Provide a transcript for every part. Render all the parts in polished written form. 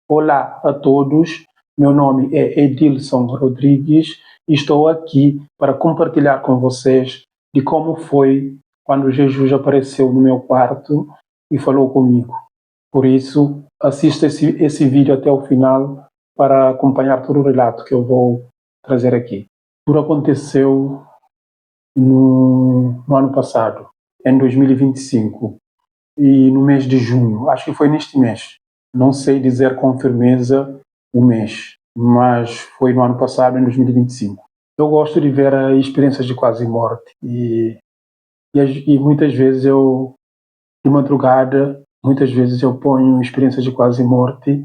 Olá a todos, meu nome é Edilson Rodrigues e estou aqui para compartilhar com vocês de como foi quando Jesus apareceu no meu quarto e falou comigo. Por isso, assista esse vídeo até o final para acompanhar todo o relato que eu vou trazer aqui. Tudo aconteceu no ano passado, em 2025, e no mês de junho, acho que foi neste mês. Não sei dizer com firmeza o mês, mas foi no ano passado, em 2025. Eu gosto de ver experiências de quase morte e muitas vezes de madrugada, muitas vezes eu ponho experiências de quase morte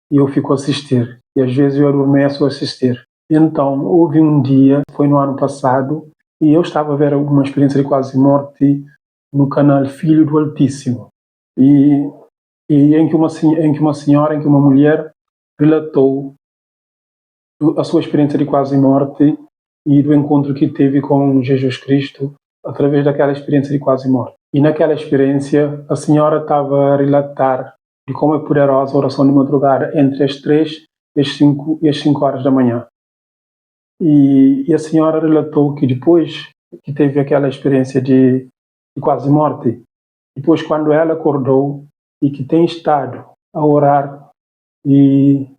e eu fico a assistir. E às vezes eu adormeço a assistir. Então, houve um dia, foi no ano passado, e eu estava a ver uma experiência de quase morte no canal Filho do Altíssimo. E em que uma mulher relatou a sua experiência de quase morte e do encontro que teve com Jesus Cristo através daquela experiência de quase morte. E naquela experiência, a senhora estava a relatar de como é poderosa a oração de madrugada entre as 3 e as 5 horas da manhã. E a senhora relatou que depois que teve aquela experiência de quase morte, depois quando ela acordou e que tem estado a orar e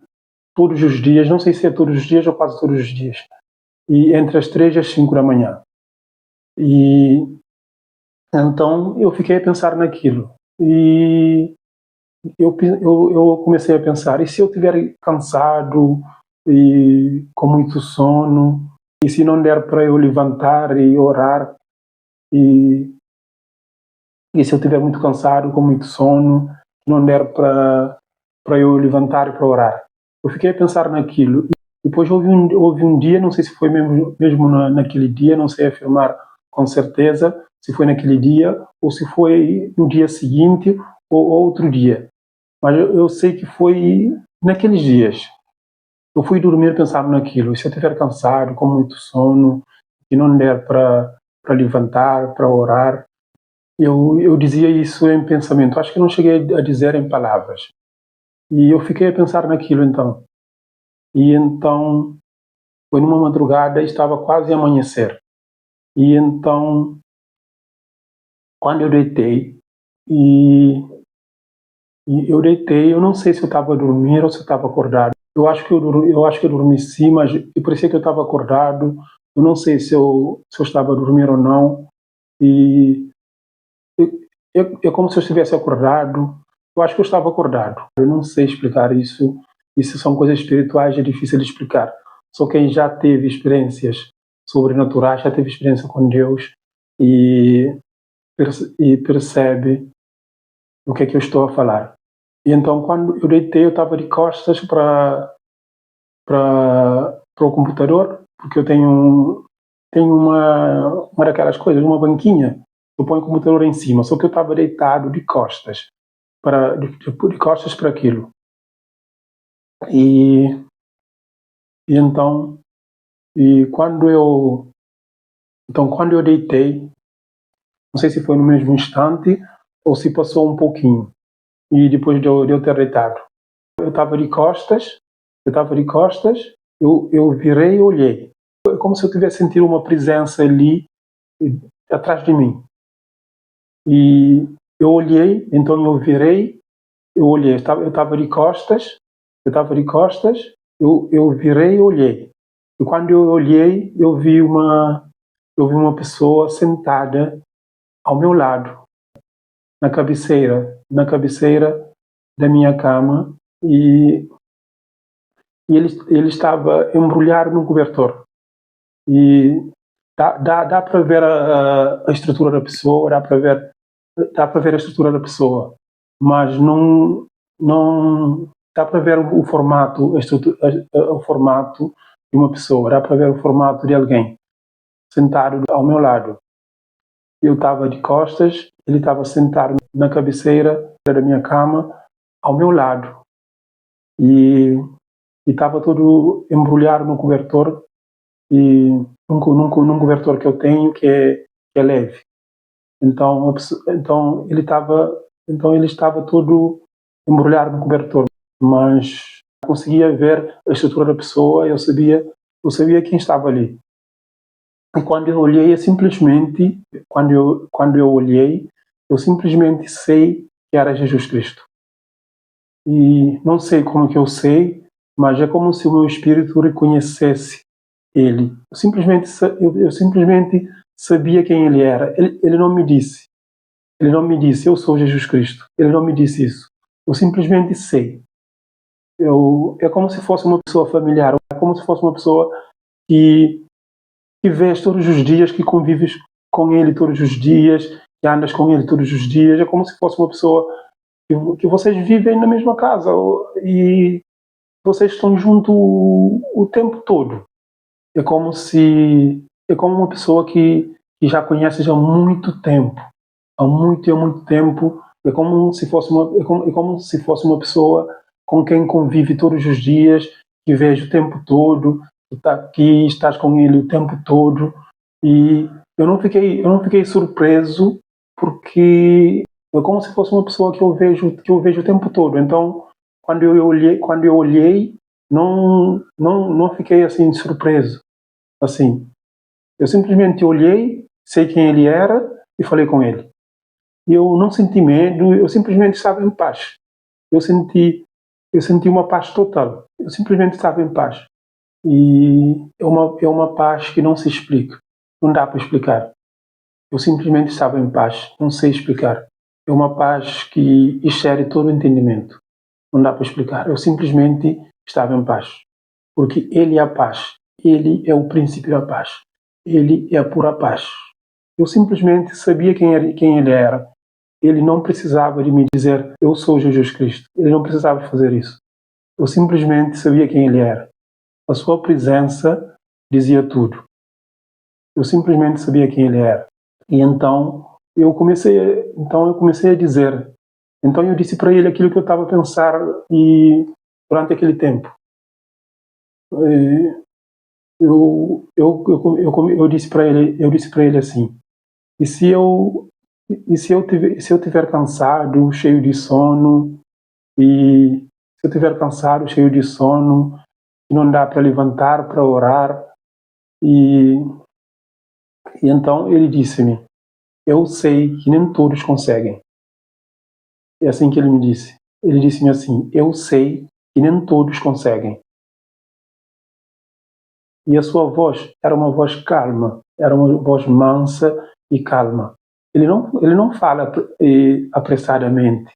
todos os dias, não sei se é todos os dias ou quase todos os dias, e entre as 3 e as 5 da manhã. E então eu fiquei a pensar naquilo e eu comecei a pensar, e se eu estiver cansado e com muito sono, e se não der para eu levantar e orar, e se eu estiver muito cansado, com muito sono, não der para eu levantar e para orar. Eu fiquei a pensar naquilo. E depois houve um dia, não sei se foi mesmo naquele dia, não sei afirmar com certeza se foi naquele dia ou se foi no dia seguinte ou outro dia. Mas eu sei que foi naqueles dias. Eu fui dormir pensando naquilo. Se eu estiver cansado, com muito sono, e não der para levantar, para orar, eu dizia isso em pensamento. Acho que não cheguei a dizer em palavras. E eu fiquei a pensar naquilo então. E então, foi numa madrugada, estava quase a amanhecer. E então, quando eu deitei, eu não sei se eu estava a dormir ou se eu estava acordado. Eu acho que eu dormi sim, mas parecia que eu estava acordado. Eu não sei se eu estava a dormir ou não. E é como se eu estivesse acordado. Eu acho que eu estava acordado. Eu não sei explicar isso. Isso são coisas espirituais, é difícil de explicar. Só quem já teve experiências sobrenaturais, já teve experiência com Deus e percebe o que é que eu estou a falar. E então, quando eu deitei, eu estava de costas para o computador, porque eu tenho uma daquelas coisas, uma banquinha. Eu ponho o computador em cima, só que eu estava deitado de costas de costas para aquilo. E então, quando eu deitei, não sei se foi no mesmo instante ou se passou um pouquinho, e depois de eu ter deitado. Eu estava de costas, eu virei e olhei. É como se eu tivesse sentido uma presença ali atrás de mim. E eu olhei, então eu virei, eu olhei, eu estava de costas, eu virei e olhei. E quando eu olhei, eu vi uma pessoa sentada ao meu lado, na cabeceira da minha cama, e ele estava embrulhado num cobertor. E dá para ver a estrutura da pessoa, dá para ver a estrutura da pessoa, mas não dá para ver o formato, o formato de uma pessoa, dá para ver o formato de alguém sentado ao meu lado. Eu estava de costas, ele estava sentado na cabeceira da minha cama ao meu lado e estava todo embrulhado no cobertor, e num cobertor que eu tenho que é leve. Então ele estava todo embrulhado no cobertor. mas conseguia ver a estrutura da pessoa, eu sabia quem estava ali. E quando eu olhei, quando eu olhei, eu simplesmente sei que era Jesus Cristo. E não sei como que eu sei, mas é como se o meu espírito reconhecesse ele. Eu simplesmente sabia quem ele era. Ele não me disse. Ele não me disse, eu sou Jesus Cristo. Ele não me disse isso. Eu simplesmente sei. É como se fosse uma pessoa familiar. É como se fosse uma pessoa que vês todos os dias, que convives com ele todos os dias, que andas com ele todos os dias. É como se fosse uma pessoa que vocês vivem na mesma casa e vocês estão juntos o tempo todo. É como uma pessoa que já conheces há muito tempo, há muito tempo. É como se fosse é como se fosse uma pessoa com quem convive todos os dias, que vês o tempo todo, que estás com ele o tempo todo. E eu não fiquei surpreso, porque é como se fosse uma pessoa que eu vejo o tempo todo. Então, quando eu olhei, não fiquei assim surpreso. Assim, eu simplesmente olhei, sei quem ele era e falei com ele. E eu não senti medo, eu simplesmente estava em paz. Eu senti, eu senti uma paz total. Eu simplesmente estava em paz. E é uma paz que não se explica. Não dá para explicar. Eu simplesmente estava em paz. Não sei explicar. É uma paz que excede todo o entendimento. Não dá para explicar. Eu simplesmente estava em paz. Porque Ele é a paz. Ele é o princípio da paz. Ele é a pura paz. Eu simplesmente sabia quem Ele era. Ele não precisava de me dizer, eu sou Jesus Cristo. Ele não precisava fazer isso. Eu simplesmente sabia quem Ele era. A sua presença dizia tudo. Eu simplesmente sabia quem Ele era. E então eu comecei a dizer. Então eu disse para ele aquilo que eu estava a pensar e durante aquele tempo. Eu disse para ele assim: e se eu tiver cansado, cheio de sono, e se eu tiver cansado, cheio de sono, e não dá para levantar para orar, e, e então ele disse-me: eu sei que nem todos conseguem. É assim que ele me disse. Ele disse-me assim: eu sei que nem todos conseguem. E a sua voz era uma voz calma, era uma voz mansa e calma. Ele não fala apressadamente,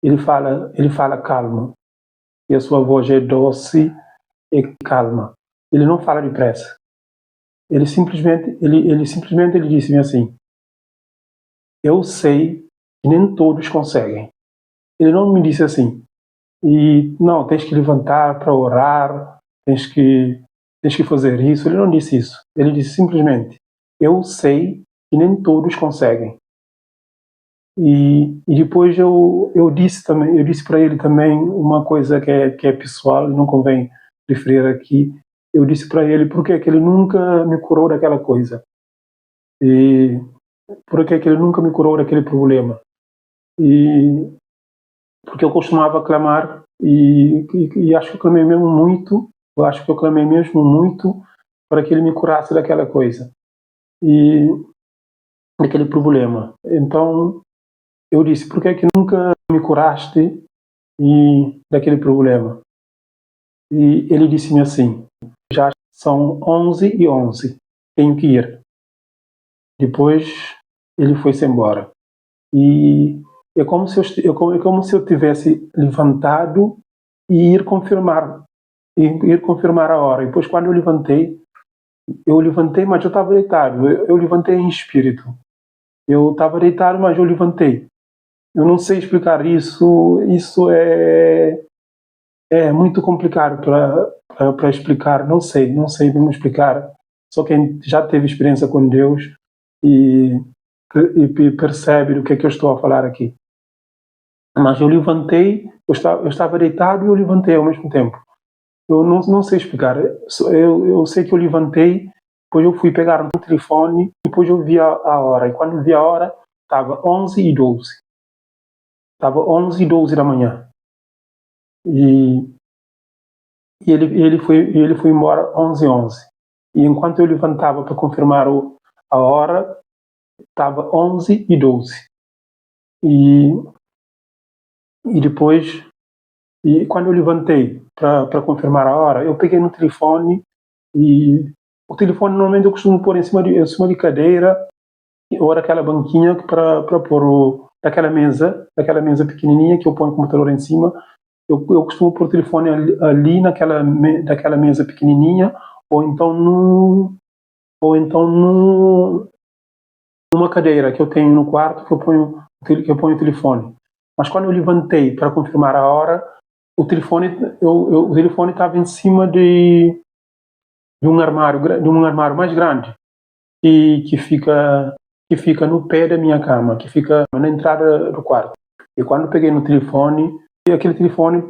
ele fala calmo. E a sua voz é doce e calma. Ele não fala depressa. Ele simplesmente ele disse-me assim: eu sei que nem todos conseguem. Ele não me disse assim: e não, tens que levantar para orar, tens que fazer isso. Ele não disse isso. Ele disse simplesmente: eu sei que nem todos conseguem. E depois eu disse para ele também uma coisa que é pessoal, não convém referir aqui. Eu disse para ele porque é que ele nunca me curou daquela coisa. E porque é que ele nunca me curou daquele problema. E porque eu costumava clamar e acho que eu clamei mesmo muito, eu acho que eu clamei mesmo muito para que ele me curasse daquela coisa e daquele problema. Então eu disse: por que é que nunca me curaste daquele problema? E ele disse-me assim: já são 11h11, tenho que ir. Depois ele foi-se embora. E é como se é como se eu tivesse levantado e ir confirmar a hora. E depois, quando eu levantei, mas eu estava deitado. Eu levantei em espírito. Eu estava deitado, mas eu levantei. Eu não sei explicar isso. Isso é muito complicado para explicar. Não sei como explicar. Só quem já teve experiência com Deus e, e percebe do que é que eu estou a falar aqui. Mas eu levantei, eu estava deitado e eu levantei ao mesmo tempo. Eu não sei explicar. Eu sei que eu levantei, depois eu fui pegar no telefone, depois eu vi a hora. E quando vi a hora, estava 11h12. Estava 11h12 da manhã. E, ele foi embora 11h11. E enquanto eu levantava para confirmar a hora, estava 11h12. E, e depois, quando eu levantei para confirmar a hora, eu peguei no telefone. E o telefone normalmente eu costumo pôr em cima de cadeira ou daquela banquinha para pôr daquela mesa pequenininha que eu ponho o computador em cima. Eu costumo pôr o telefone ali daquela mesa pequenininha, ou então numa cadeira que eu tenho no quarto que eu ponho o telefone. Mas quando eu levantei para confirmar a hora, o telefone estava em cima de um armário mais grande e que fica no pé da minha cama, que fica na entrada do quarto. E quando peguei no telefone, aquele telefone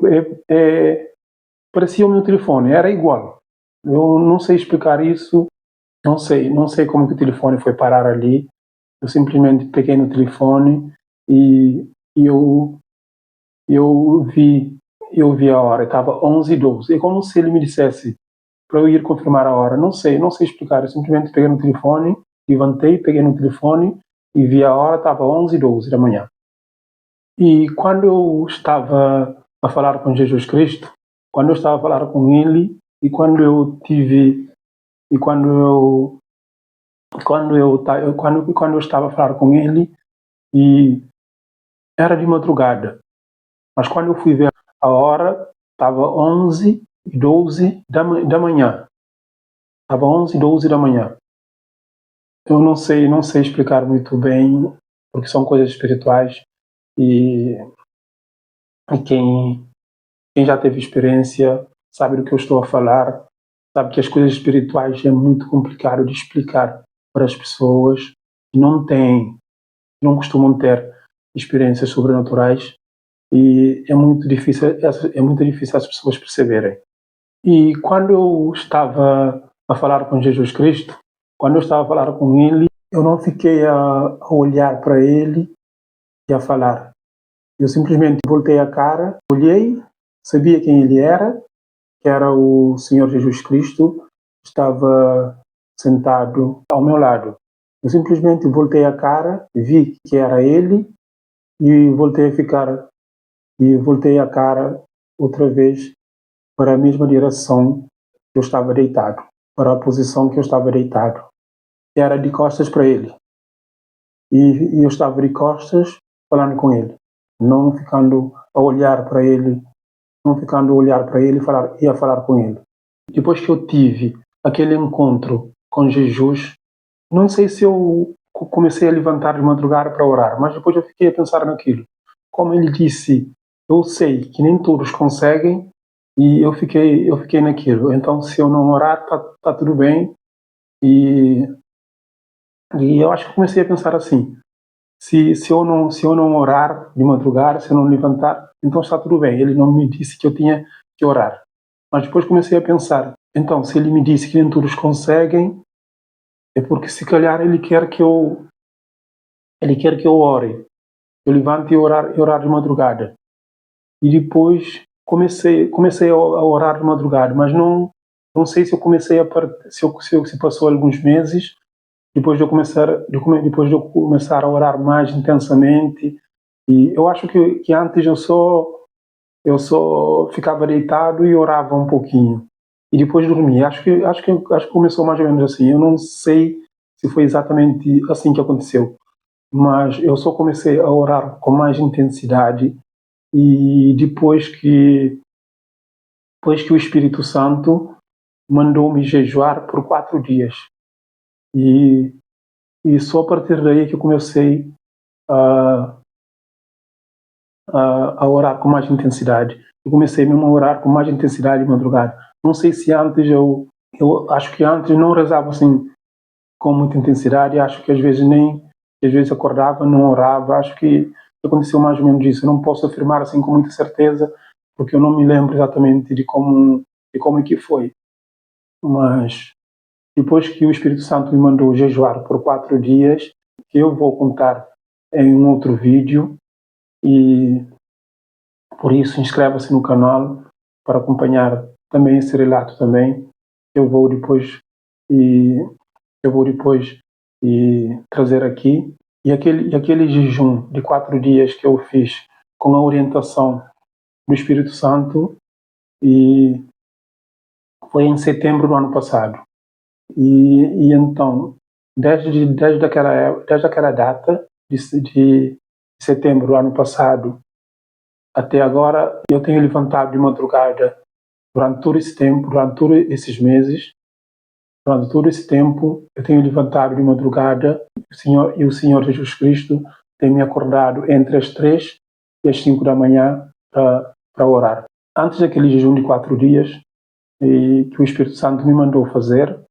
parecia o meu telefone, era igual. Eu não sei explicar isso, não sei como que o telefone foi parar ali. Eu simplesmente peguei no telefone e eu eu vi eu vi a hora, estava 11h12. É como se ele me dissesse para eu ir confirmar a hora. Não sei explicar. Eu simplesmente peguei no telefone, levantei, peguei no telefone e vi a hora, estava 11h12 da manhã. E quando eu estava a falar com Jesus Cristo, quando eu estava a falar com Ele, e quando eu estava a falar com Ele, e era de madrugada, mas quando eu fui ver a hora, estava 11h12 da manhã. Estava 11h12 da manhã. Eu não sei explicar muito bem, porque são coisas espirituais e, e quem já teve experiência sabe do que eu estou a falar, sabe que as coisas espirituais é muito complicado de explicar para as pessoas que não costumam ter experiências sobrenaturais e é muito difícil as pessoas perceberem. E quando eu estava a falar com Jesus Cristo, quando eu estava a falar com Ele, eu não fiquei a olhar para Ele e a falar. Eu simplesmente voltei a cara, olhei, sabia quem Ele era, que era o Senhor Jesus Cristo, estava sentado ao meu lado. Eu simplesmente voltei a cara, vi que era Ele e voltei a cara outra vez para a mesma direção que eu estava deitado, para a posição que eu estava deitado. Era de costas para ele. E eu estava de costas falando com ele, não ficando a olhar para ele, não ficando a olhar para ele e a falar com ele. Depois que eu tive aquele encontro com Jesus, não sei se eu comecei a levantar de madrugada para orar, mas depois eu fiquei a pensar naquilo. Como ele disse, eu sei que nem todos conseguem, e eu fiquei naquilo. Então, se eu não orar, tá tudo bem. E, e eu acho que comecei a pensar assim: se eu não orar de madrugada, se eu não levantar, então está tudo bem. Ele não me disse que eu tinha que orar. Mas depois comecei a pensar: então, se ele me disse que nem todos conseguem, é porque se calhar ele quer que eu ore. Eu levante e orar de madrugada. E depois comecei a orar de madrugada, mas não sei se eu comecei se passou alguns meses depois depois de eu começar a orar mais intensamente. E eu acho que antes eu só ficava deitado e orava um pouquinho e depois dormia. Acho que começou mais ou menos assim. Eu não sei se foi exatamente assim que aconteceu, mas eu só comecei a orar com mais intensidade e depois que o Espírito Santo mandou-me jejuar por 4 dias. E, e só a partir daí que eu comecei a, a orar com mais intensidade. Eu comecei mesmo a orar com mais intensidade de madrugada. Não sei se antes eu acho que antes não rezava assim com muita intensidade. Acho que às vezes acordava, não orava. Acho que aconteceu mais ou menos isso. Eu não posso afirmar assim com muita certeza, porque eu não me lembro exatamente de como é que foi. Mas depois que o Espírito Santo me mandou jejuar por 4 dias, que eu vou contar em um outro vídeo, e Por isso, inscreva-se no canal para acompanhar também esse relato também. Eu vou depois e trazer aqui. E aquele jejum de 4 dias que eu fiz com a orientação do Espírito Santo e foi em setembro do ano passado. E então, desde aquela data de setembro do ano passado até agora, eu tenho levantado de madrugada durante todo esse tempo, durante todos esses meses, durante todo esse tempo, eu tenho levantado de madrugada o Senhor Jesus Cristo tem me acordado entre as 3 e as 5 da manhã para orar. Antes daquele jejum de 4 dias que o Espírito Santo me mandou fazer,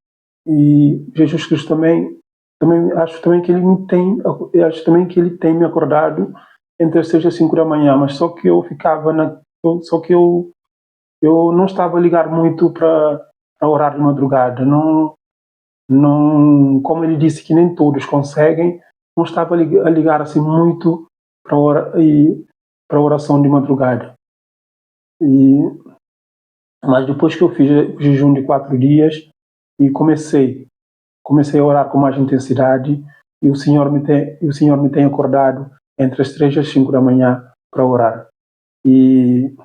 e Jesus Cristo também acho também que ele tem me acordado entre as 6 e as 5 da manhã, mas só que eu não estava a ligar muito para orar de madrugada. Não, como ele disse que nem todos conseguem, não estava a ligar assim muito para a oração de madrugada. Mas depois que eu fiz o jejum de 4 dias e comecei a orar com mais intensidade, e o Senhor me tem acordado entre as 3 e as 5 da manhã para orar. E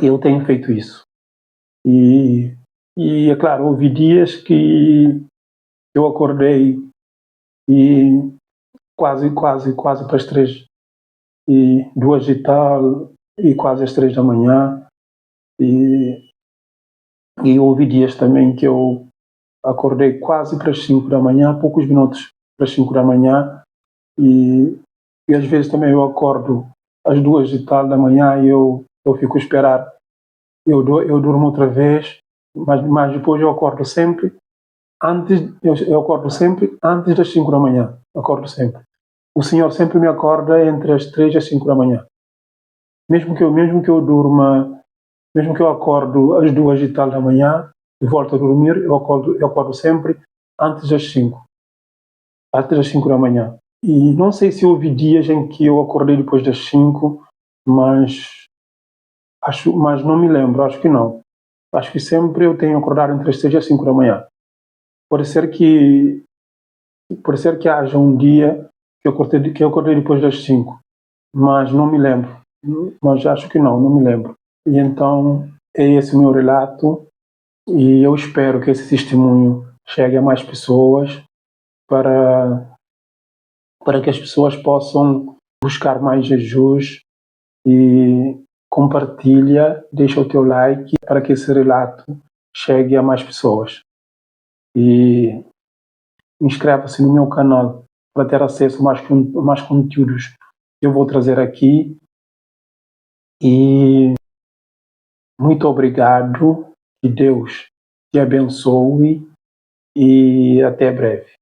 eu tenho feito isso. E é claro, houve dias que eu acordei e quase para as 3 e 2 e tal, e quase às 3 da manhã. E houve dias também que eu acordei quase para as 5 da manhã, poucos minutos para as 5 da manhã, e às vezes também eu acordo às 2 e tal da manhã e eu fico a esperar. Eu durmo outra vez, mas depois eu acordo sempre eu acordo sempre antes das 5 da manhã. Acordo sempre. O Senhor sempre me acorda entre as 3 e as 5 da manhã. Mesmo que eu durma, mesmo que eu acordo às 2 e tal da manhã e volto a dormir, eu acordo sempre antes das 5. Antes das 5 da manhã. E não sei se houve dias em que eu acordei depois das 5, mas não me lembro, acho que não. Acho que sempre eu tenho acordado entre as 6 e as 5 da manhã. Pode ser que haja um dia que eu acordei depois das 5, mas não me lembro. Mas acho que não me lembro. E então é esse o meu relato e eu espero que esse testemunho chegue a mais pessoas para que as pessoas possam buscar mais Jesus e compartilha, deixa o teu like para que esse relato chegue a mais pessoas. E inscreva-se no meu canal para ter acesso a mais conteúdos que eu vou trazer aqui. E muito obrigado, que Deus te abençoe e até breve.